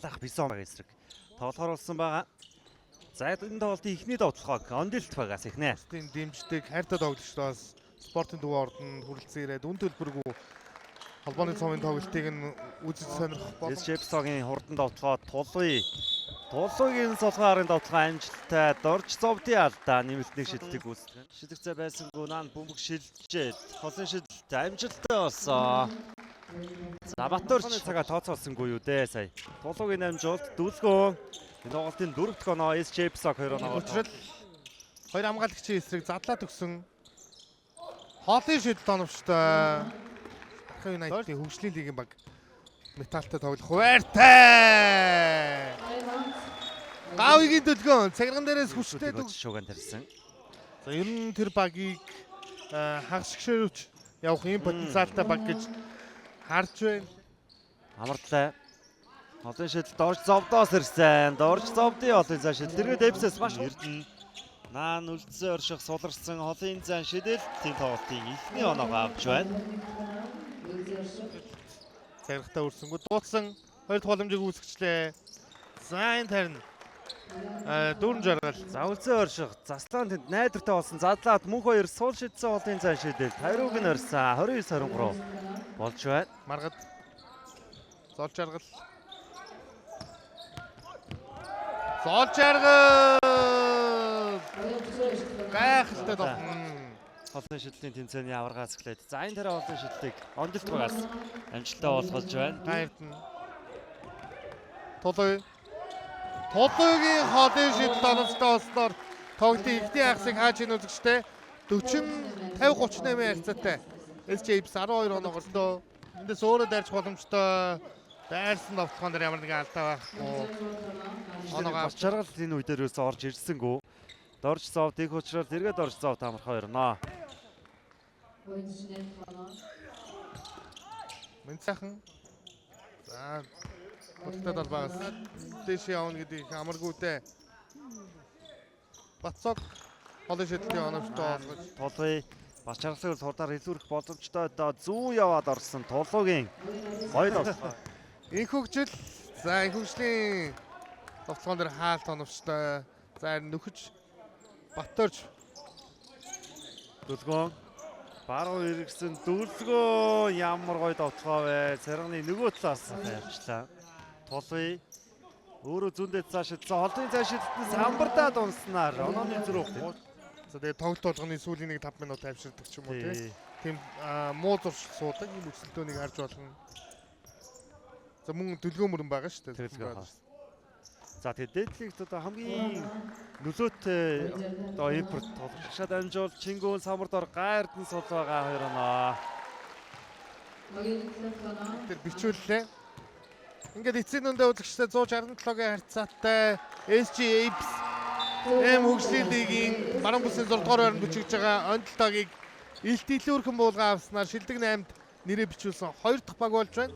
залах бison баг эсрэг тоглохоор болсон байгаа. За энэ тоглолтын эхний довтлогоог Ондилт багаас эхнэ. Тийм дэмждэг хайртай тоглогчдоос спортын төв ордонд хүрэлцэн ирээд үн төлбөргүй холбооны цомын тоглолтыг нь үзэж сонирхох болов. Шепсогийн хурдан довтлогоо Тулуугийн солгоорын довтлогоо амжилттай дорж зовдын алдаа нэмэлтний шидэлтийг үүсгэн. Шидэгцээ байсангүй наан бөмбөг шилжээд хосын шидэлттэй амжилттай болсон. За Батөрч цагаа тооцоолсонгүй юу дээ сая. Тулуугийн амжилт дүүлгөө. Энэ тоглолтын 4 дахь оноо Шепсог 2 оноо. Учрал хоёр хамгаалагчийн эсрэг задлаа төгсөн. Хоолын шидэлт оновчтой. Юнайтедийн хөгжлийн лигийн баг металтай тоглох хуваартай. Гавигийн төлгөө цагирган дээрээс хүчтэй шууган тарьсан. За ер нь тэр багийг хагасгшөөж явах юм потенциалтай баг гэж харж байна. Амарлаа. Олон шидэлт дорж зовдоос ирсэн. Дорж зовдын олон зан шидэл. Тэргээд Эпсэс маш эрдэнэ. Наан үлдсэн орших суларсан холын зан шидэл тийм тоглолтын эхний оноогоо авч байна. Цагиргатай үрсэнгүү дууцсан хоёр дахь боломжийг үүсгэжлээ. За энэ тарин дөрөн жаргал. За үлдсэн орших заслаан тэнд найдвартай болсон. Задлаад мөнх хоёр суул шидсэн холын зан шидэл. Хариуг нь орсон. 29-23 болж байна. Маргад зол жаргал. Зол жаргал. Гайхалтай тоглоно. Холын шидлийн тэмцээний аваргаас эхлээд за энэ тараа холын шидлийг Ондилт багаас амжилттай болгож байна. Гайртан. Тулуугийн холын шидэл оновчтой болсноор тоглолтын эхний хагасыг хааж ийн үзэгчтэй 40-50-38 харьцаатай. SJPS 12 оноо голдоо. Эндээс өөрөө дайрч боломжтой. Дайрсан довтлогоон дээр ямар нэгэн алдаа байхгүй. Оноогоо жаргал энэ үе дээр ерөөсөө орж ирсэнгүү. Дорж зовд их учраас эргээд дорж зовд амархан өрнө. Мэнцахан. За Баттай талбаас дэш явна гэдэг их амаргүйтэй. Батцог холын шидэлийн оновчтой болгож Тулуй бас чаргалын хурдаар илүүрэх боломжтой одоо зүүн яваад орсон Тулуугийн гоё довтлого. Инх хөгжил. За инх хөгжлийн довтлогоон дээр хаалт оновчтой. За нөхөж Батөрч Дөлгөөн баруун эргэсэн дүүлгөө ямар гоё довтлогоо вэ. Царганы нөгөө талаас тавьчлаа. Тулуй өөрөө зүүндээ цаашидсан холын цааш шидэлтэн самбардаад унснаар онооны зүрх. За тэгээ тоглолт болгоны сүүлийн 5 минут тайвширдаг ч юм уу тийм муу зурш суудаг юм өсөлтөөнийг харж болно. За мөн дөлгөө мөрөн байгаа шүү дээ. За тэгээд дээдлэгт одоо хамгийн нөлөөтэй одоо импорт тоглогчид амжуул Чингүүн самбардор гайрдан сул байгаа 2 оноо. Тэр бичүүллээ. Ингээд эцсийн нүндээ үзэгчтэй 167-гийн харьцаатай SJPS хөгжлийн лигийн баруун бүсийн 6 дугаар байранд бүжигж байгаа Ондилтогийг илт илүүрхэн буулга авснаар шилдэг 8-д нэрээ бичүүлсэн 2 дахь баг болж байна.